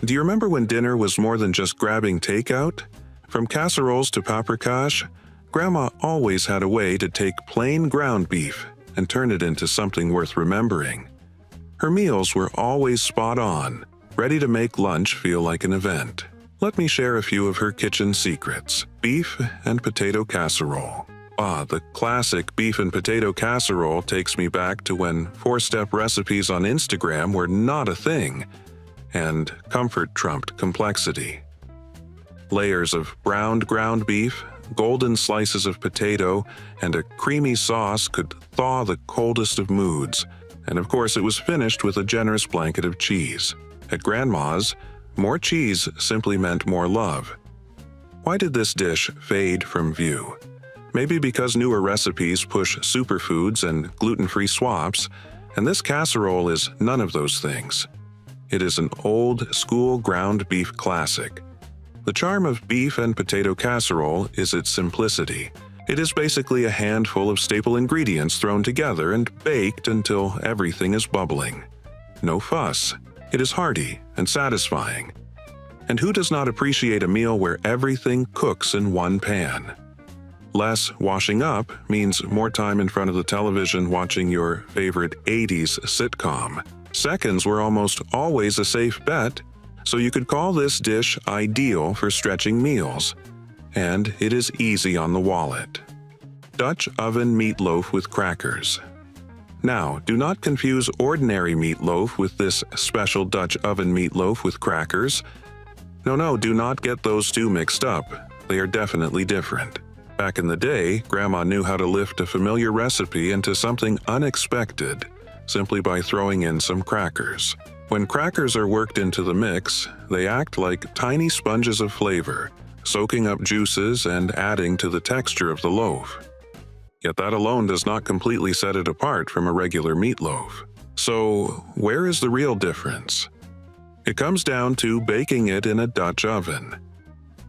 Do you remember when dinner was more than just grabbing takeout? From casseroles to paprikash, Grandma always had a way to take plain ground beef and turn it into something worth remembering. Her meals were always spot on, ready to make lunch feel like an event. Let me share a few of her kitchen secrets. Beef and potato casserole. The classic beef and potato casserole takes me back to when four-step recipes on Instagram were not a thing, and comfort trumped complexity. Layers of browned ground beef, golden slices of potato, and a creamy sauce could thaw the coldest of moods, and of course it was finished with a generous blanket of cheese. At Grandma's, more cheese simply meant more love. Why did this dish fade from view? Maybe because newer recipes push superfoods and gluten-free swaps, and this casserole is none of those things. It is an old-school ground beef classic. The charm of beef and potato casserole is its simplicity. It is basically a handful of staple ingredients thrown together and baked until everything is bubbling. No fuss. It is hearty and satisfying. And who does not appreciate a meal where everything cooks in one pan? Less washing up means more time in front of the television watching your favorite 80s sitcom. Seconds were almost always a safe bet, so you could call this dish ideal for stretching meals. And it is easy on the wallet. Dutch oven meatloaf with crackers. Now, do not confuse ordinary meatloaf with this special Dutch oven meatloaf with crackers. No, do not get those two mixed up. They are definitely different. Back in the day, Grandma knew how to lift a familiar recipe into something unexpected simply by throwing in some crackers. When crackers are worked into the mix, they act like tiny sponges of flavor, soaking up juices and adding to the texture of the loaf. Yet that alone does not completely set it apart from a regular meatloaf. So, where is the real difference? It comes down to baking it in a Dutch oven.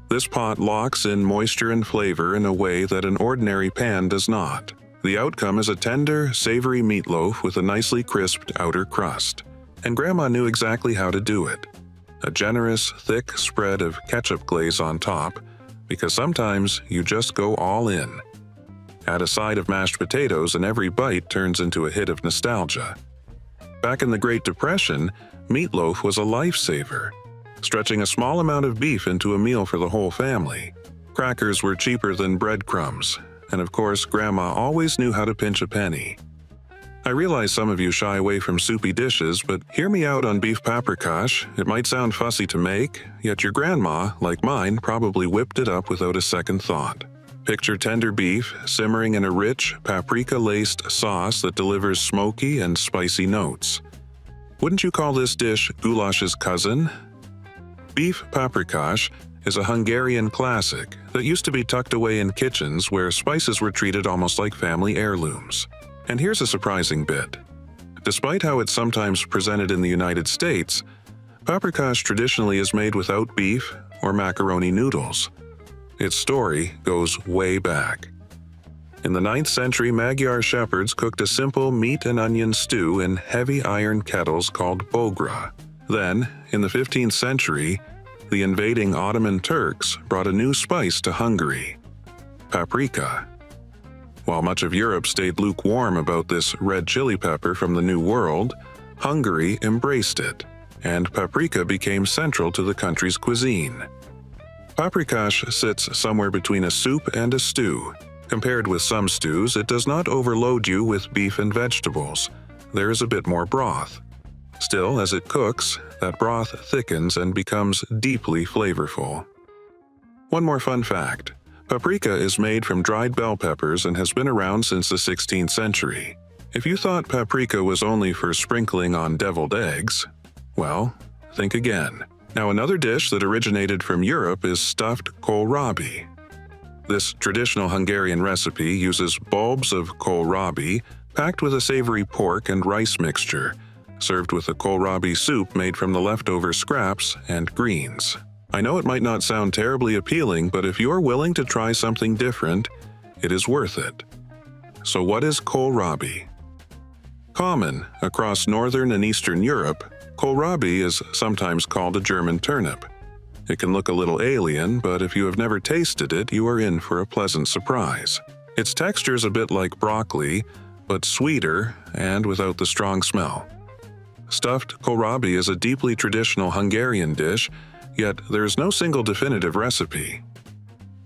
This pot locks in moisture and flavor in a way that an ordinary pan does not. The outcome is a tender, savory meatloaf with a nicely crisped outer crust. And Grandma knew exactly how to do it. A generous, thick spread of ketchup glaze on top, because sometimes you just go all in. Add a side of mashed potatoes and every bite turns into a hit of nostalgia. Back in the Great Depression, meatloaf was a lifesaver, stretching a small amount of beef into a meal for the whole family. Crackers were cheaper than breadcrumbs, and of course, Grandma always knew how to pinch a penny. I realize some of you shy away from soupy dishes, but hear me out on beef paprikash. It might sound fussy to make, yet your grandma, like mine, probably whipped it up without a second thought. Picture tender beef simmering in a rich, paprika-laced sauce that delivers smoky and spicy notes. Wouldn't you call this dish goulash's cousin? Beef paprikash is a Hungarian classic that used to be tucked away in kitchens where spices were treated almost like family heirlooms. And here's a surprising bit. Despite how it's sometimes presented in the United States, paprikash traditionally is made without beef or macaroni noodles. Its story goes way back. In the 9th century, Magyar shepherds cooked a simple meat and onion stew in heavy iron kettles called bogra. Then, in the 15th century, the invading Ottoman Turks brought a new spice to Hungary: paprika. While much of Europe stayed lukewarm about this red chili pepper from the New World, Hungary embraced it, and paprika became central to the country's cuisine. Paprikash sits somewhere between a soup and a stew. Compared with some stews, it does not overload you with beef and vegetables. There is a bit more broth. Still, as it cooks, that broth thickens and becomes deeply flavorful. One more fun fact. Paprika is made from dried bell peppers and has been around since the 16th century. If you thought paprika was only for sprinkling on deviled eggs, well, think again. Now, another dish that originated from Europe is stuffed kohlrabi. This traditional Hungarian recipe uses bulbs of kohlrabi packed with a savory pork and rice mixture, served with a kohlrabi soup made from the leftover scraps and greens. I know it might not sound terribly appealing, but if you're willing to try something different, it is worth it. So what is kohlrabi? Common across northern and eastern Europe, Kohlrabi is sometimes called a German turnip. It can look a little alien, but if you have never tasted it, you are in for a pleasant surprise. Its texture is a bit like broccoli, but sweeter and without the strong smell. Stuffed kohlrabi is a deeply traditional Hungarian dish, yet there is no single definitive recipe.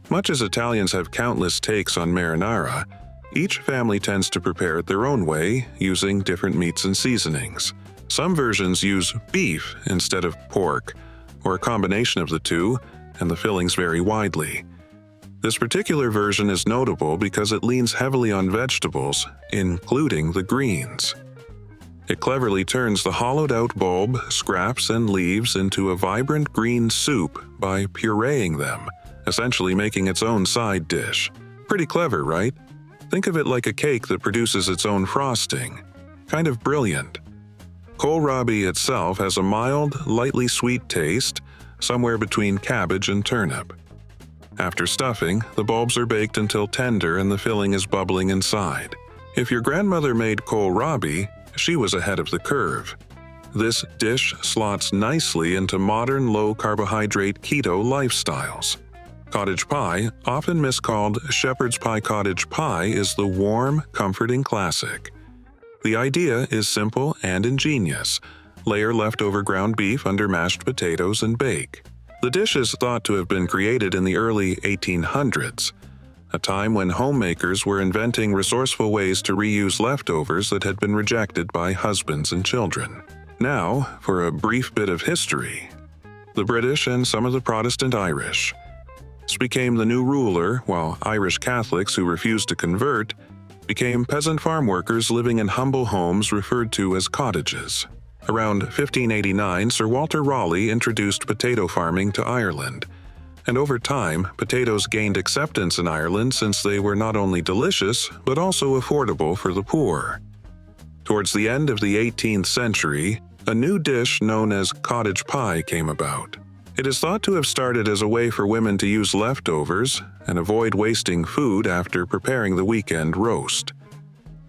Much as Italians have countless takes on marinara, each family tends to prepare it their own way, using different meats and seasonings. Some versions use beef instead of pork, or a combination of the two, and the fillings vary widely. This particular version is notable because it leans heavily on vegetables, including the greens. It cleverly turns the hollowed-out bulb, scraps, and leaves into a vibrant green soup by pureeing them, essentially making its own side dish. Pretty clever, right? Think of it like a cake that produces its own frosting. Kind of brilliant. Kohlrabi itself has a mild, lightly sweet taste, somewhere between cabbage and turnip. After stuffing, the bulbs are baked until tender and the filling is bubbling inside. If your grandmother made kohlrabi, she was ahead of the curve. This dish slots nicely into modern low-carbohydrate keto lifestyles. Cottage pie, often miscalled shepherd's pie cottage pie, is the warm, comforting classic. The idea is simple and ingenious. Layer leftover ground beef under mashed potatoes and bake. The dish is thought to have been created in the early 1800s, a time when homemakers were inventing resourceful ways to reuse leftovers that had been rejected by husbands and children. Now, for a brief bit of history. The British and some of the Protestant Irish. This became the new ruler, while Irish Catholics who refused to convert became peasant farm workers living in humble homes referred to as cottages. Around 1589, Sir Walter Raleigh introduced potato farming to Ireland, and over time, potatoes gained acceptance in Ireland since they were not only delicious, but also affordable for the poor. Towards the end of the 18th century, a new dish known as cottage pie came about. It is thought to have started as a way for women to use leftovers and avoid wasting food after preparing the weekend roast.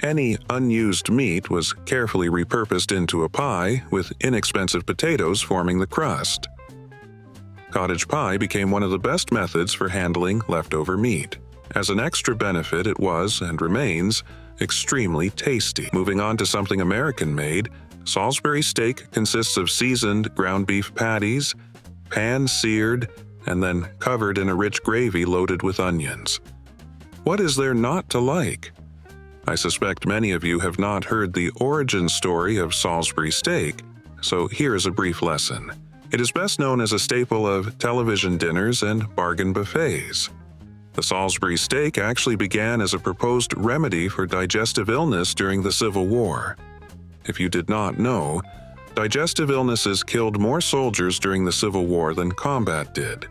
Any unused meat was carefully repurposed into a pie, with inexpensive potatoes forming the crust. Cottage pie became one of the best methods for handling leftover meat. As an extra benefit, it was, and remains, extremely tasty. Moving on to something American-made, Salisbury steak consists of seasoned ground beef patties, pan-seared, and then covered in a rich gravy loaded with onions. What is there not to like? I suspect many of you have not heard the origin story of Salisbury steak, so here is a brief lesson. It is best known as a staple of television dinners and bargain buffets. The Salisbury steak actually began as a proposed remedy for digestive illness during the Civil War. If you did not know, digestive illnesses killed more soldiers during the Civil War than combat did,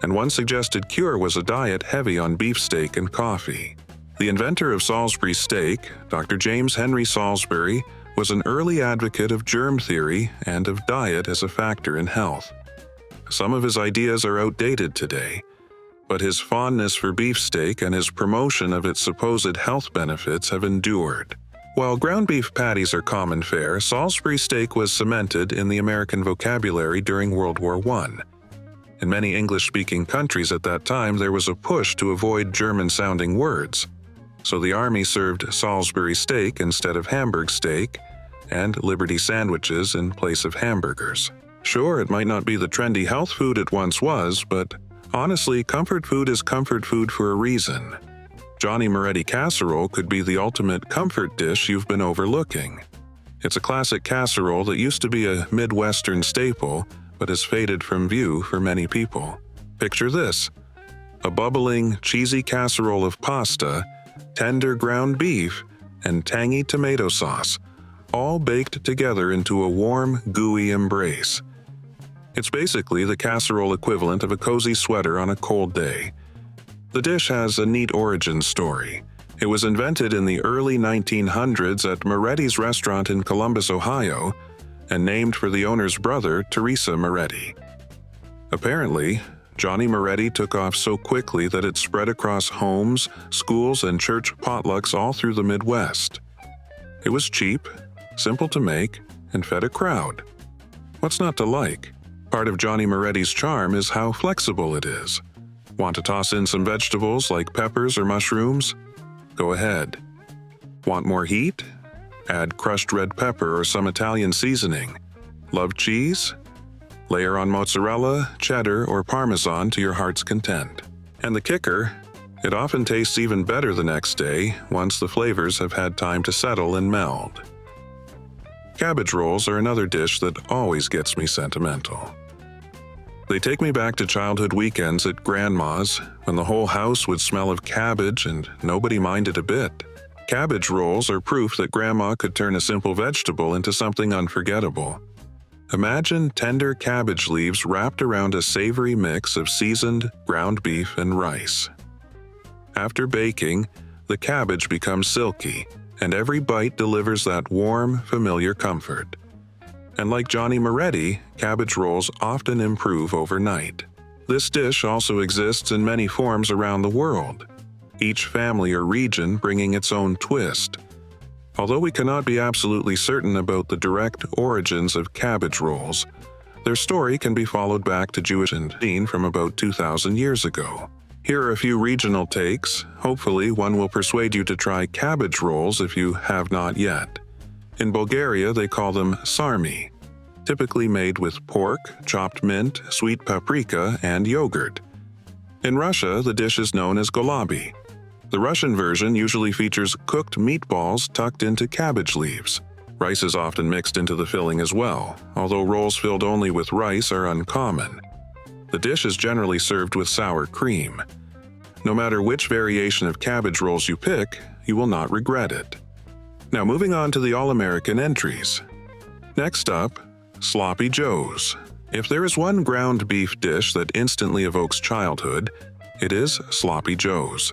and one suggested cure was a diet heavy on beefsteak and coffee. The inventor of Salisbury steak, Dr. James Henry Salisbury, was an early advocate of germ theory and of diet as a factor in health. Some of his ideas are outdated today, but his fondness for beefsteak and his promotion of its supposed health benefits have endured. While ground beef patties are common fare, Salisbury steak was cemented in the American vocabulary during World War I. In many English-speaking countries at that time, there was a push to avoid German-sounding words, so the Army served Salisbury steak instead of Hamburg steak, and Liberty sandwiches in place of hamburgers. Sure, it might not be the trendy health food it once was, but honestly, comfort food is comfort food for a reason. Johnny Moretti casserole could be the ultimate comfort dish you've been overlooking. It's a classic casserole that used to be a Midwestern staple, but has faded from view for many people. Picture this: a bubbling, cheesy casserole of pasta, tender ground beef, and tangy tomato sauce, all baked together into a warm, gooey embrace. It's basically the casserole equivalent of a cozy sweater on a cold day. The dish has a neat origin story. It was invented in the early 1900s at Moretti's restaurant in Columbus, Ohio, and named for the owner's brother, Teresa Moretti. Apparently, Johnny Moretti took off so quickly that it spread across homes, schools, and church potlucks all through the Midwest. It was cheap, simple to make, and fed a crowd. What's not to like? Part of Johnny Moretti's charm is how flexible it is. Want to toss in some vegetables like peppers or mushrooms? Go ahead. Want more heat? Add crushed red pepper or some Italian seasoning. Love cheese? Layer on mozzarella, cheddar, or Parmesan to your heart's content. And the kicker? It often tastes even better the next day once the flavors have had time to settle and meld. Cabbage rolls are another dish that always gets me sentimental. They take me back to childhood weekends at Grandma's when the whole house would smell of cabbage and nobody minded a bit. Cabbage rolls are proof that Grandma could turn a simple vegetable into something unforgettable. Imagine tender cabbage leaves wrapped around a savory mix of seasoned ground beef and rice. After baking, the cabbage becomes silky, and every bite delivers that warm, familiar comfort. And like Johnny Moretti, cabbage rolls often improve overnight. This dish also exists in many forms around the world, each family or region bringing its own twist. Although we cannot be absolutely certain about the direct origins of cabbage rolls, their story can be followed back to Jewish cuisine from about 2,000 years ago. Here are a few regional takes. Hopefully, one will persuade you to try cabbage rolls if you have not yet. In Bulgaria, they call them sarmi, typically made with pork, chopped mint, sweet paprika, and yogurt. In Russia, the dish is known as gulabi. The Russian version usually features cooked meatballs tucked into cabbage leaves. Rice is often mixed into the filling as well, although rolls filled only with rice are uncommon. The dish is generally served with sour cream. No matter which variation of cabbage rolls you pick, you will not regret it. Now moving on to the all-American entries. Next up, Sloppy Joe's. If there is one ground beef dish that instantly evokes childhood, it is Sloppy Joe's.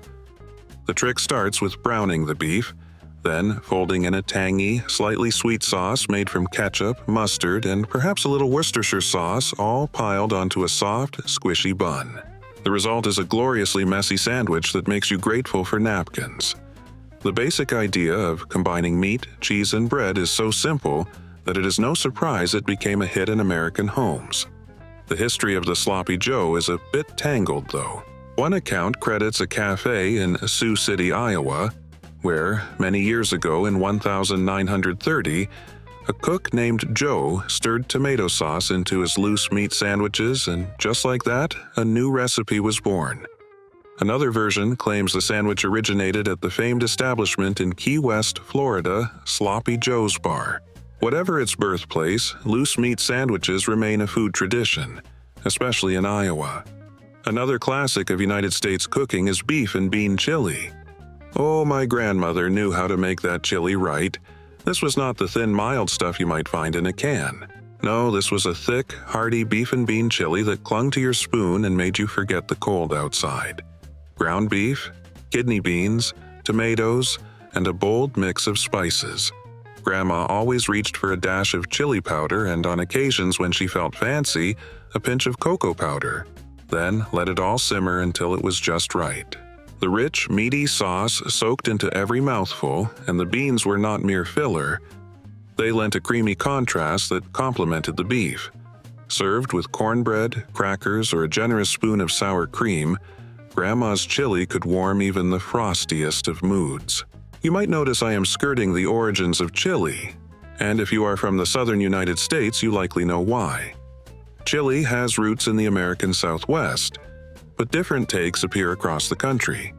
The trick starts with browning the beef, then folding in a tangy, slightly sweet sauce made from ketchup, mustard, and perhaps a little Worcestershire sauce, all piled onto a soft, squishy bun. The result is a gloriously messy sandwich that makes you grateful for napkins. The basic idea of combining meat, cheese, and bread is so simple that it is no surprise it became a hit in American homes. The history of the Sloppy Joe is a bit tangled, though. One account credits a cafe in Sioux City, Iowa, where, many years ago in 1930, a cook named Joe stirred tomato sauce into his loose meat sandwiches, and just like that, a new recipe was born. Another version claims the sandwich originated at the famed establishment in Key West, Florida, Sloppy Joe's Bar. Whatever its birthplace, loose meat sandwiches remain a food tradition, especially in Iowa. Another classic of United States cooking is beef and bean chili. Oh, my grandmother knew how to make that chili right. This was not the thin, mild stuff you might find in a can. No, this was a thick, hearty beef and bean chili that clung to your spoon and made you forget the cold outside. Ground beef, kidney beans, tomatoes, and a bold mix of spices. Grandma always reached for a dash of chili powder and, on occasions when she felt fancy, a pinch of cocoa powder. Then let it all simmer until it was just right. The rich, meaty sauce soaked into every mouthful, and the beans were not mere filler. They lent a creamy contrast that complemented the beef. Served with cornbread, crackers, or a generous spoon of sour cream, Grandma's chili could warm even the frostiest of moods. You might notice I am skirting the origins of chili, and if you are from the southern United States, you likely know why. Chili has roots in the American Southwest, but different takes appear across the country.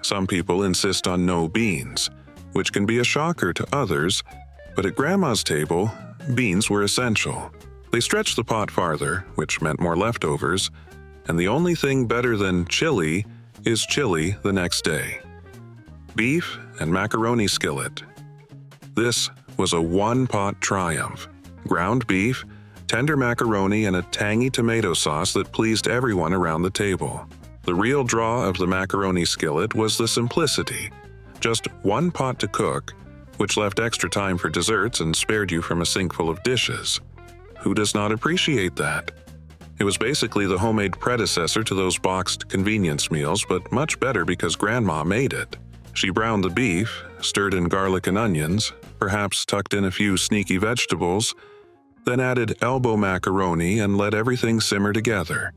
Some people insist on no beans, which can be a shocker to others, but at Grandma's table, beans were essential. They stretched the pot farther, which meant more leftovers, and the only thing better than chili is chili the next day. Beef and macaroni skillet. This was a one-pot triumph. Ground beef, tender macaroni, and a tangy tomato sauce that pleased everyone around the table. The real draw of the macaroni skillet was the simplicity. Just one pot to cook, which left extra time for desserts and spared you from a sink full of dishes. Who does not appreciate that? It was basically the homemade predecessor to those boxed convenience meals, but much better because Grandma made it. She browned the beef, stirred in garlic and onions, perhaps tucked in a few sneaky vegetables, then added elbow macaroni and let everything simmer together.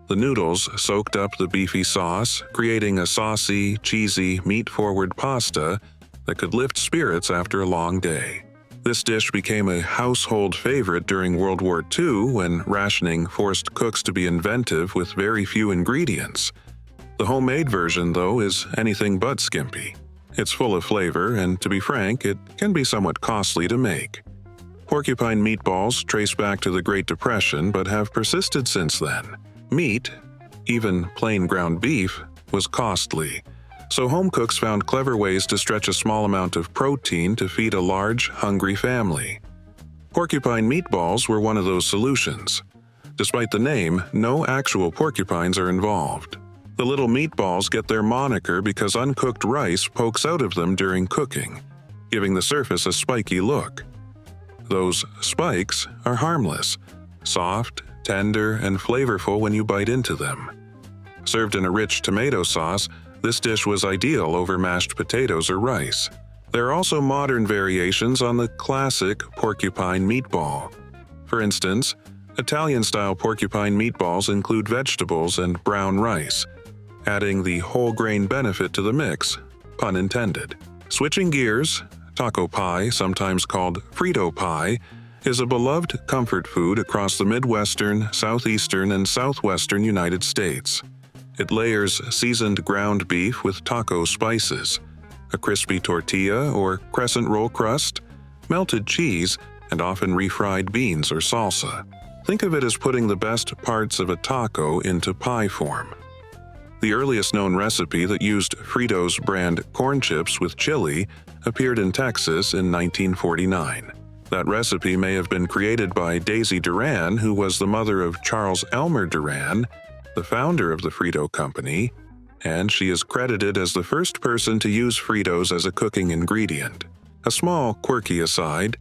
The noodles soaked up the beefy sauce, creating a saucy, cheesy, meat-forward pasta that could lift spirits after a long day. This dish became a household favorite during World War II when rationing forced cooks to be inventive with very few ingredients. The homemade version, though, is anything but skimpy. It's full of flavor, and to be frank, it can be somewhat costly to make. Porcupine meatballs trace back to the Great Depression but have persisted since then. Meat, even plain ground beef, was costly, so home cooks found clever ways to stretch a small amount of protein to feed a large, hungry family. Porcupine meatballs were one of those solutions. Despite the name, no actual porcupines are involved. The little meatballs get their moniker because uncooked rice pokes out of them during cooking, giving the surface a spiky look. Those spikes are harmless, soft, tender, and flavorful when you bite into them. Served in a rich tomato sauce, this dish was ideal over mashed potatoes or rice. There are also modern variations on the classic porcupine meatball. For instance, Italian-style porcupine meatballs include vegetables and brown rice, adding the whole grain benefit to the mix, pun intended. Switching gears, taco pie, sometimes called Frito pie, is a beloved comfort food across the Midwestern, Southeastern, and Southwestern United States. It layers seasoned ground beef with taco spices, a crispy tortilla or crescent roll crust, melted cheese, and often refried beans or salsa. Think of it as putting the best parts of a taco into pie form. The earliest known recipe that used Fritos brand corn chips with chili appeared in Texas in 1949. That recipe may have been created by Daisy Duran, who was the mother of Charles Elmer Duran, the founder of the Frito Company, and she is credited as the first person to use Fritos as a cooking ingredient. A small, quirky aside,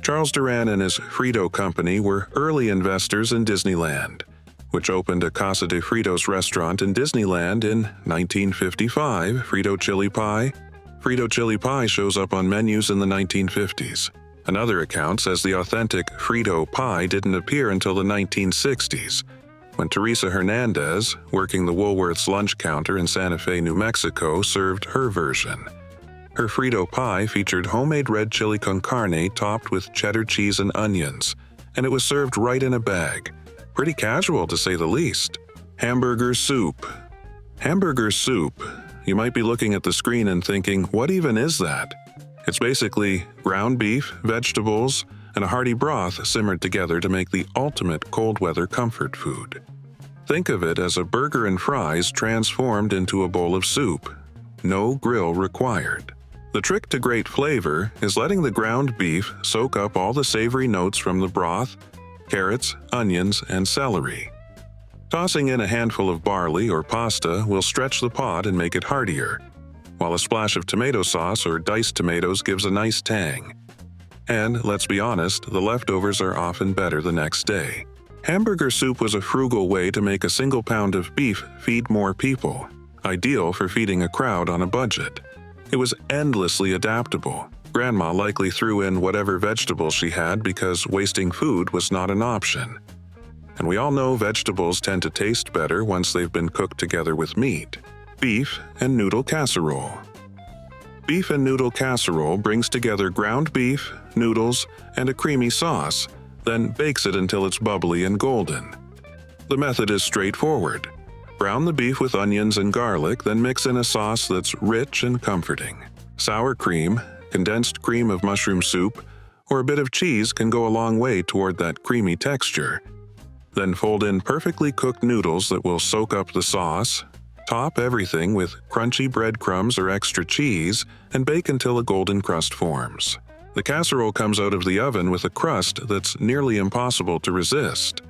Charles Duran and his Frito Company were early investors in Disneyland, which opened a Casa de Fritos restaurant in Disneyland in 1955. Frito chili pie. Frito chili pie shows up on menus in the 1950s. Another account says the authentic Frito pie didn't appear until the 1960s, when Teresa Hernandez, working the Woolworth's lunch counter in Santa Fe, New Mexico, served her version. Her Frito pie featured homemade red chili con carne topped with cheddar cheese and onions, and it was served right in a bag. Pretty casual, to say the least. Hamburger soup. Hamburger soup. You might be looking at the screen and thinking, what even is that? It's basically ground beef, vegetables, and a hearty broth simmered together to make the ultimate cold weather comfort food. Think of it as a burger and fries transformed into a bowl of soup. No grill required. The trick to great flavor is letting the ground beef soak up all the savory notes from the broth, carrots, onions, and celery. Tossing in a handful of barley or pasta will stretch the pot and make it heartier, while a splash of tomato sauce or diced tomatoes gives a nice tang. And let's be honest, the leftovers are often better the next day. Hamburger soup was a frugal way to make a single pound of beef feed more people, ideal for feeding a crowd on a budget. It was endlessly adaptable. Grandma likely threw in whatever vegetables she had because wasting food was not an option. And we all know vegetables tend to taste better once they've been cooked together with meat. Beef and noodle casserole. Beef and noodle casserole brings together ground beef, noodles, and a creamy sauce, then bakes it until it's bubbly and golden. The method is straightforward. Brown the beef with onions and garlic, then mix in a sauce that's rich and comforting. Sour cream, condensed cream of mushroom soup, or a bit of cheese can go a long way toward that creamy texture. Then fold in perfectly cooked noodles that will soak up the sauce. Top everything with crunchy breadcrumbs or extra cheese and bake until a golden crust forms. The casserole comes out of the oven with a crust that's nearly impossible to resist.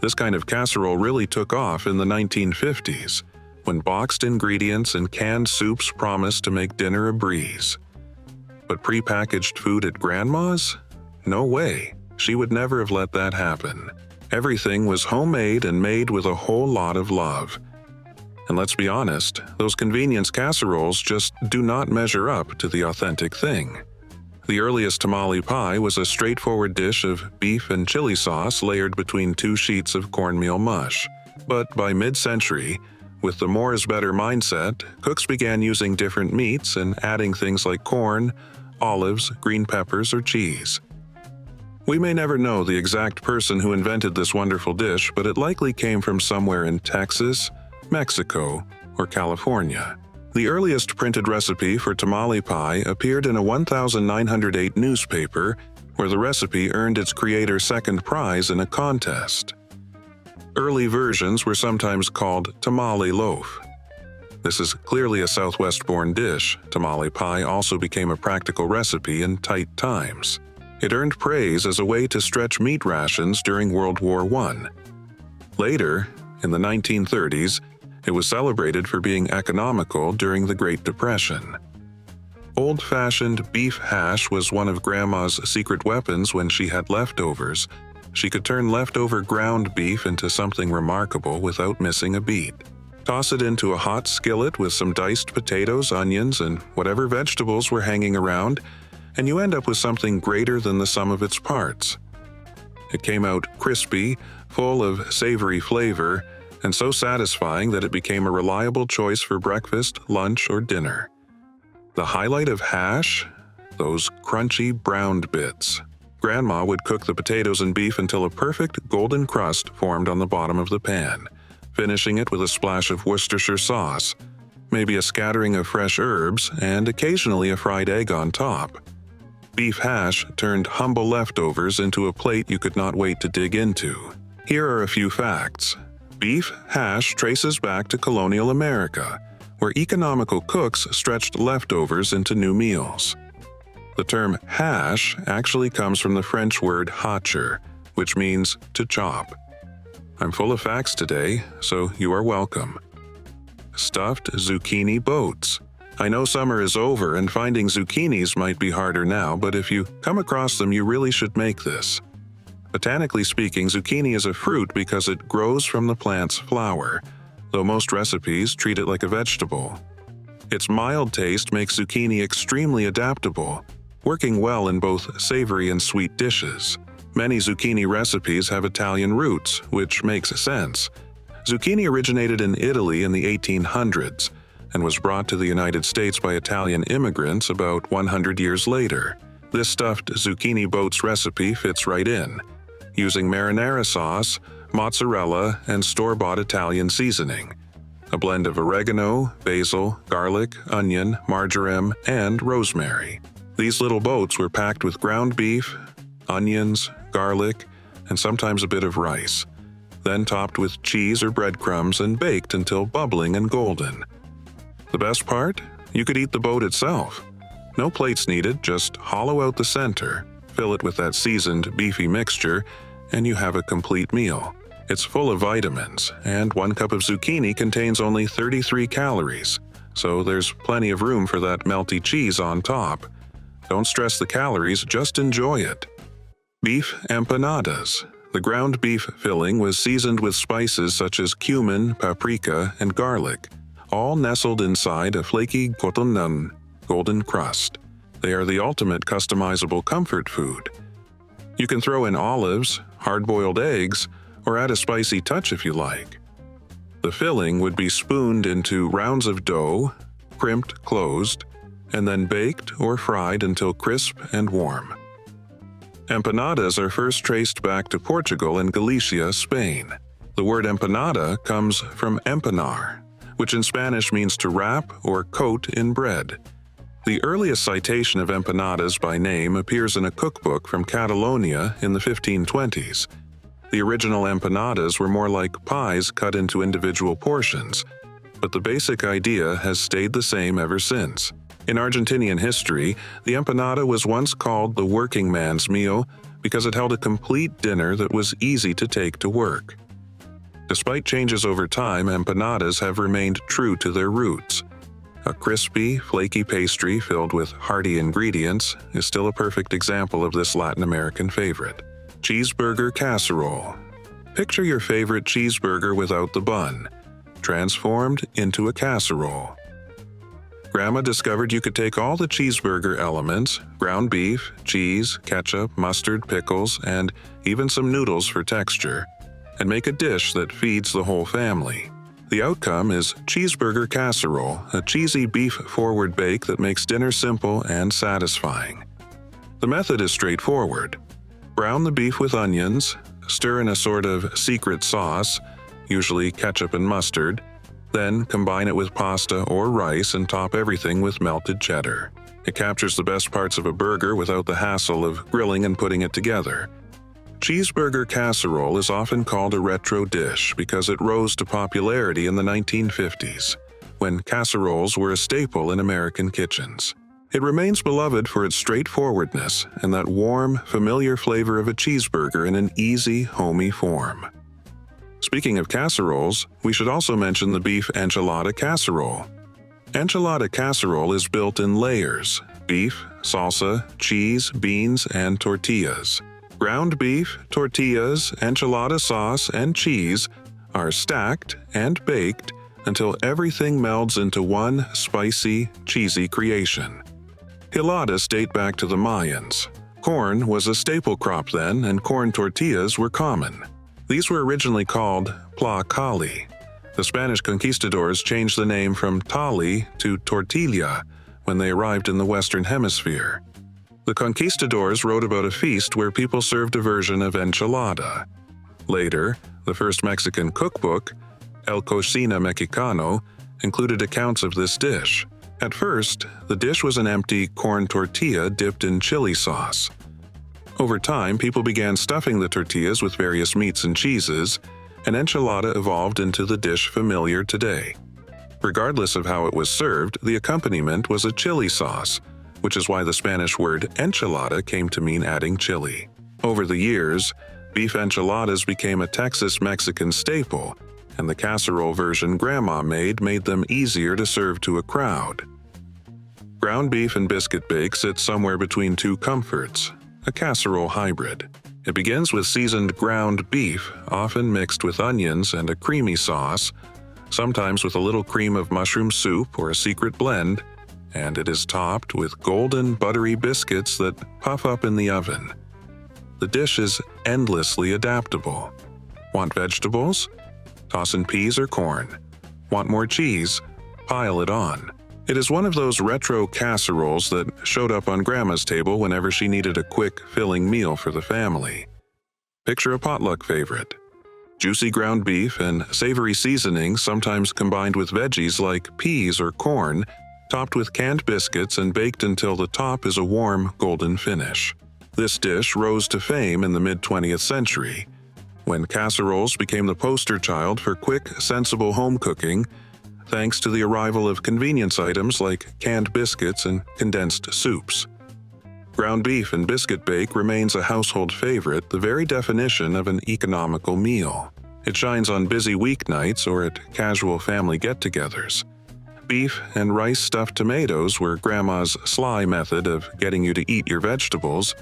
This kind of casserole really took off in the 1950s, when boxed ingredients and canned soups promised to make dinner a breeze. But prepackaged food at Grandma's? No way. She would never have let that happen. Everything was homemade and made with a whole lot of love. And let's be honest, those convenience casseroles just do not measure up to the authentic thing. The earliest tamale pie was a straightforward dish of beef and chili sauce layered between 2 sheets of cornmeal mush. But by mid-century, with the more is better mindset, cooks began using different meats and adding things like corn, olives, green peppers, or cheese. We may never know the exact person who invented this wonderful dish, but it likely came from somewhere in Texas, Mexico, or California. The earliest printed recipe for tamale pie appeared in a 1908 newspaper, where the recipe earned its creator second prize in a contest. Early versions were sometimes called tamale loaf. This is clearly a Southwest-born dish. Tamale pie also became a practical recipe in tight times. It earned praise as a way to stretch meat rations during World War I. Later, in the 1930s, it was celebrated for being economical during the Great Depression. Old-fashioned beef hash was one of Grandma's secret weapons when she had leftovers. She could turn leftover ground beef into something remarkable without missing a beat. Toss it into a hot skillet with some diced potatoes, onions, and whatever vegetables were hanging around, and you end up with something greater than the sum of its parts. It came out crispy, full of savory flavor, and so satisfying that it became a reliable choice for breakfast, lunch, or dinner. The highlight of hash? Those crunchy browned bits. Grandma would cook the potatoes and beef until a perfect golden crust formed on the bottom of the pan, finishing it with a splash of Worcestershire sauce, maybe a scattering of fresh herbs, and occasionally a fried egg on top. Beef hash turned humble leftovers into a plate you could not wait to dig into. Here are a few facts. Beef hash traces back to colonial America, where economical cooks stretched leftovers into new meals. The term hash actually comes from the French word hacher, which means to chop. I'm full of facts today, so you are welcome. Stuffed zucchini boats. I know summer is over and finding zucchinis might be harder now, but if you come across them, you really should make this. Botanically speaking, zucchini is a fruit because it grows from the plant's flower, though most recipes treat it like a vegetable. Its mild taste makes zucchini extremely adaptable, working well in both savory and sweet dishes. Many zucchini recipes have Italian roots, which makes sense. Zucchini originated in Italy in the 1800s and was brought to the United States by Italian immigrants about 100 years later. This stuffed zucchini boats recipe fits right in, using marinara sauce, mozzarella, and store-bought Italian seasoning, a blend of oregano, basil, garlic, onion, marjoram, and rosemary. These little boats were packed with ground beef, onions, garlic, and sometimes a bit of rice, then topped with cheese or breadcrumbs and baked until bubbling and golden. The best part? You could eat the boat itself. No plates needed, just hollow out the center, fill it with that seasoned, beefy mixture, and you have a complete meal. It's full of vitamins, and 1 cup of zucchini contains only 33 calories, so there's plenty of room for that melty cheese on top. Don't stress the calories, just enjoy it. Beef empanadas. The ground beef filling was seasoned with spices such as cumin, paprika, and garlic, all nestled inside a flaky gotonnan, golden crust. They are the ultimate customizable comfort food. You can throw in olives, hard-boiled eggs, or add a spicy touch if you like. The filling would be spooned into rounds of dough, crimped closed, and then baked or fried until crisp and warm. Empanadas are first traced back to Portugal and Galicia, Spain. The word empanada comes from empanar, which in Spanish means to wrap or coat in bread. The earliest citation of empanadas by name appears in a cookbook from Catalonia in the 1520s. The original empanadas were more like pies cut into individual portions, but the basic idea has stayed the same ever since. In Argentinian history, the empanada was once called the working man's meal because it held a complete dinner that was easy to take to work. Despite changes over time, empanadas have remained true to their roots. A crispy, flaky pastry filled with hearty ingredients is still a perfect example of this Latin American favorite. Cheeseburger casserole. Picture your favorite cheeseburger without the bun, transformed into a casserole. Grandma discovered you could take all the cheeseburger elements, ground beef, cheese, ketchup, mustard, pickles, and even some noodles for texture, and make a dish that feeds the whole family. The outcome is cheeseburger casserole, a cheesy beef-forward bake that makes dinner simple and satisfying. The method is straightforward. Brown the beef with onions, stir in a sort of secret sauce, usually ketchup and mustard, then combine it with pasta or rice and top everything with melted cheddar. It captures the best parts of a burger without the hassle of grilling and putting it together. Cheeseburger casserole is often called a retro dish because it rose to popularity in the 1950s, when casseroles were a staple in American kitchens. It remains beloved for its straightforwardness and that warm, familiar flavor of a cheeseburger in an easy, homey form. Speaking of casseroles, we should also mention the beef enchilada casserole. Enchilada casserole is built in layers: beef, salsa, cheese, beans, and tortillas. Ground beef, tortillas, enchilada sauce, and cheese are stacked and baked until everything melds into one spicy, cheesy creation. Hiladas date back to the Mayans. Corn was a staple crop then, and corn tortillas were common. These were originally called tlacoali. The Spanish conquistadors changed the name from tali to tortilla when they arrived in the Western Hemisphere. The conquistadors wrote about a feast where people served a version of enchilada. Later, the first Mexican cookbook, El Cocina Mexicano, included accounts of this dish. At first, the dish was an empty corn tortilla dipped in chili sauce. Over time, people began stuffing the tortillas with various meats and cheeses, and enchilada evolved into the dish familiar today. Regardless of how it was served, the accompaniment was a chili sauce, which is why the Spanish word enchilada came to mean adding chili. Over the years, beef enchiladas became a Texas Mexican staple, and the casserole version Grandma made them easier to serve to a crowd. Ground beef and biscuit bake sits somewhere between two comforts, a casserole hybrid. It begins with seasoned ground beef, often mixed with onions and a creamy sauce, sometimes with a little cream of mushroom soup or a secret blend, and it is topped with golden, buttery biscuits that puff up in the oven. The dish is endlessly adaptable. Want vegetables? Toss in peas or corn. Want more cheese? Pile it on. It is one of those retro casseroles that showed up on Grandma's table whenever she needed a quick, filling meal for the family. Picture a potluck favorite. Juicy ground beef and savory seasonings, sometimes combined with veggies like peas or corn, topped with canned biscuits and baked until the top is a warm, golden finish. This dish rose to fame in the mid-20th century, when casseroles became the poster child for quick, sensible home cooking, thanks to the arrival of convenience items like canned biscuits and condensed soups. Ground beef and biscuit bake remains a household favorite, the very definition of an economical meal. It shines on busy weeknights or at casual family get-togethers. Beef and rice stuffed tomatoes were Grandma's sly method of getting you to eat your vegetables,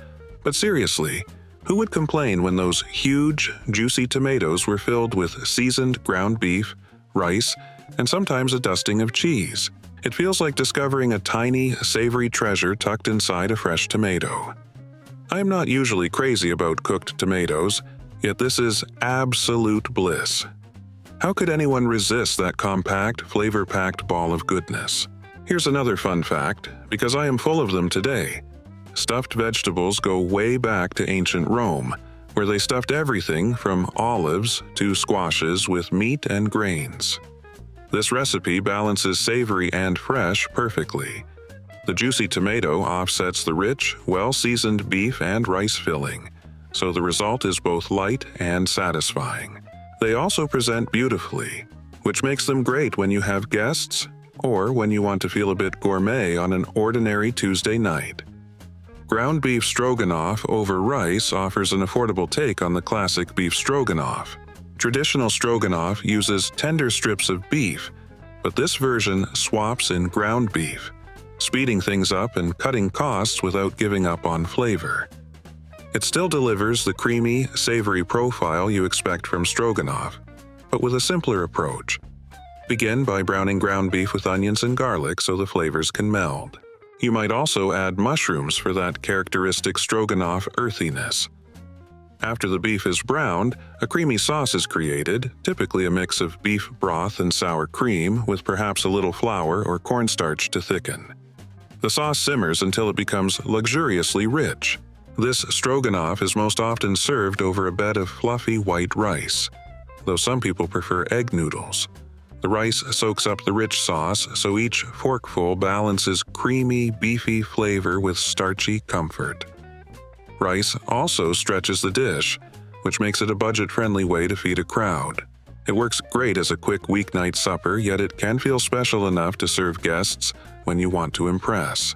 but seriously, who would complain when those huge, juicy tomatoes were filled with seasoned ground beef, rice, and sometimes a dusting of cheese? It feels like discovering a tiny, savory treasure tucked inside a fresh tomato. I am not usually crazy about cooked tomatoes, yet this is absolute bliss. How could anyone resist that compact, flavor-packed ball of goodness? Here's another fun fact, because I am full of them today. Stuffed vegetables go way back to ancient Rome, where they stuffed everything from olives to squashes with meat and grains. This recipe balances savory and fresh perfectly. The juicy tomato offsets the rich, well-seasoned beef and rice filling, so the result is both light and satisfying. They also present beautifully, which makes them great when you have guests or when you want to feel a bit gourmet on an ordinary Tuesday night. Ground beef stroganoff over rice offers an affordable take on the classic beef stroganoff. Traditional stroganoff uses tender strips of beef, but this version swaps in ground beef, speeding things up and cutting costs without giving up on flavor. It still delivers the creamy, savory profile you expect from stroganoff, but with a simpler approach. Begin by browning ground beef with onions and garlic so the flavors can meld. You might also add mushrooms for that characteristic stroganoff earthiness. After the beef is browned, a creamy sauce is created, typically a mix of beef broth and sour cream with perhaps a little flour or cornstarch to thicken. The sauce simmers until it becomes luxuriously rich. This stroganoff is most often served over a bed of fluffy white rice, though some people prefer egg noodles. The rice soaks up the rich sauce, so each forkful balances creamy, beefy flavor with starchy comfort. Rice also stretches the dish, which makes it a budget-friendly way to feed a crowd. It works great as a quick weeknight supper, yet it can feel special enough to serve guests when you want to impress.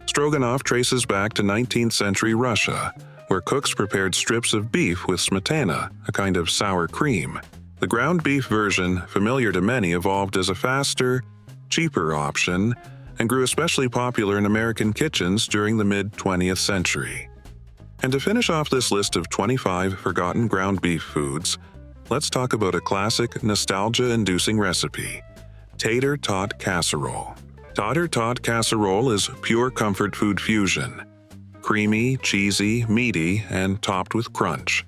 Stroganoff traces back to 19th century Russia, where cooks prepared strips of beef with smetana, a kind of sour cream. The ground beef version, familiar to many, evolved as a faster, cheaper option and grew especially popular in American kitchens during the mid-20th century. And to finish off this list of 25 forgotten ground beef foods, let's talk about a classic, nostalgia-inducing recipe: tater tot casserole. Tater tot casserole is pure comfort food fusion. Creamy, cheesy, meaty, and topped with crunch.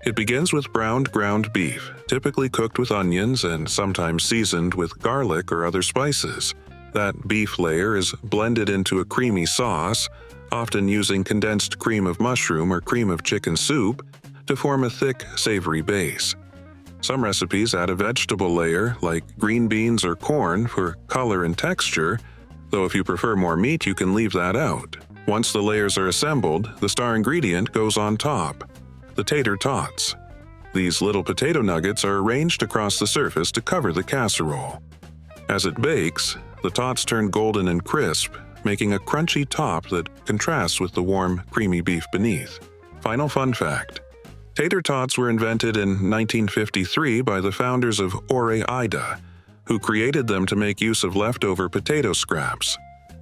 It begins with browned ground beef, typically cooked with onions and sometimes seasoned with garlic or other spices. That beef layer is blended into a creamy sauce, often using condensed cream of mushroom or cream of chicken soup, to form a thick, savory base. Some recipes add a vegetable layer, like green beans or corn, for color and texture, though if you prefer more meat, you can leave that out. Once the layers are assembled, the star ingredient goes on top: the tater tots. These little potato nuggets are arranged across the surface to cover the casserole. As it bakes, the tots turn golden and crisp, making a crunchy top that contrasts with the warm, creamy beef beneath. Final fun fact: tater tots were invented in 1953 by the founders of Ore-Ida, who created them to make use of leftover potato scraps.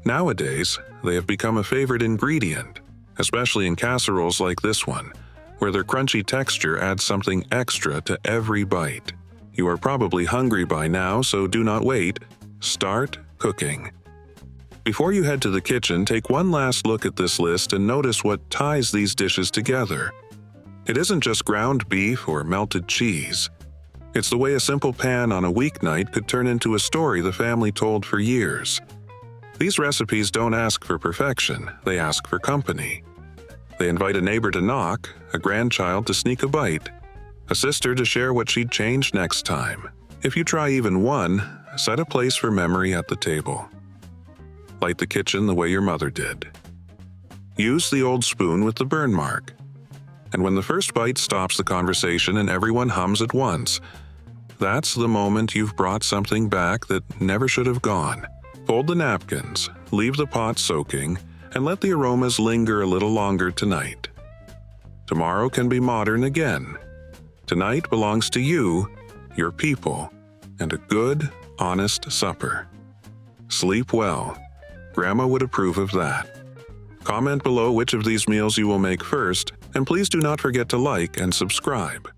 Nowadays, they have become a favorite ingredient, especially in casseroles like this one, where their crunchy texture adds something extra to every bite. You are probably hungry by now, so do not wait. Start cooking. Before you head to the kitchen, take one last look at this list and notice what ties these dishes together. It isn't just ground beef or melted cheese. It's the way a simple pan on a weeknight could turn into a story the family told for years. These recipes don't ask for perfection, they ask for company. They invite a neighbor to knock, a grandchild to sneak a bite, a sister to share what she'd change next time. If you try even one, set a place for memory at the table. Light the kitchen the way your mother did. Use the old spoon with the burn mark. And when the first bite stops the conversation and everyone hums at once, that's the moment you've brought something back that never should have gone. Fold the napkins, leave the pot soaking, and let the aromas linger a little longer tonight. Tomorrow can be modern again. Tonight belongs to you, your people, and a good, honest supper. Sleep well. Grandma would approve of that. Comment below which of these meals you will make first, and please do not forget to like and subscribe.